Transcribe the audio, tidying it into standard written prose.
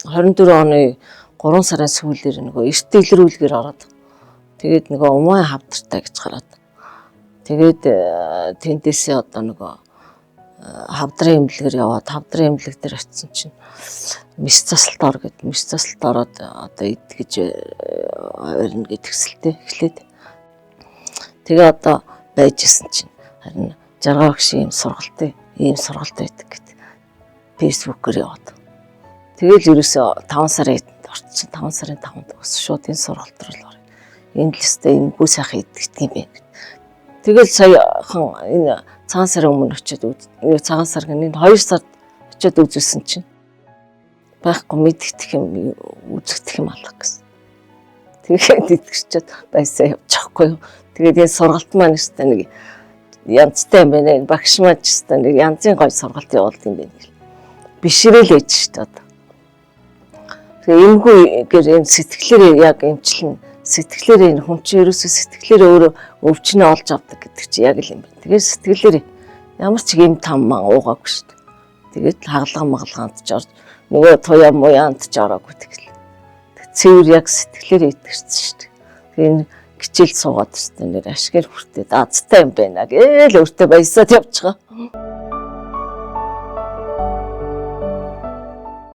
24 оны 3 сарын сүүлээр нөгөө эрт илрүүлгээр ороод тэгээд нөгөө умаа хавдартай гэж гараад тэгээд тэндээсээ одоо нөгөө хавдрын имлэгээр яваад хавдрын имлэг дээр очисон чинь мис засалт ор гэдэг мис засалт ороод одоо идгэж өрнө гэдгсэлтэй эхлээд тэгээ одоо байж исэн чинь харин жаргал багшийн ийм сургалт байдаг гэдэг фэйсбүүкээр яваад тэгэл ерөөсөө 5 сарын орчин 5 сарын 5-нд бас шууд энэ сургалт руу орё. Энэ л өстэй энэ бүх сайхан идэгдэг юм байна. Тэгэл саяхан энэ цагаан сарын өмнө очиод цагаан сар гэнэ 2 сард очиод үзүүлсэн чинь байхгүй мэддэх юм үзэгдэх юм алга гэсэн. Тэгээд итгэжчихэд байсаа явчихгүй юу. Тэгээд энэ сургалт маань өстэй нэг янзтай юм байна. Багш маань ч өстэй нэг янзын гой сургалт явуулд юм байна гэл. Бишрэл ээж шүү дээ одоо. Тэгээ энэгүй гэр энэ сэтгэлээрээ яг эмчлэн сэтгэлээрээ энэ хүн чинь ерөөсөө сэтгэлээрээ өөрөө өвчнөө олж авдаг гэдэг чи яг л юм байна. Тэгээд сэтгэлээрээ ямар ч юм там ман уугаагүй шүү дээ. Тэгээд хагалгаанд ч орж нөгөө туяа муяанд ч ороогүй тэгэл. Цэвэр яг сэтгэлээрээ итгэрсэн шүү дээ. Тэгээд энэ хичээл суугаад өстэй нэр ашигэр хүртээд азтай юм байна гээл өөртөө баясаад явж байгаа.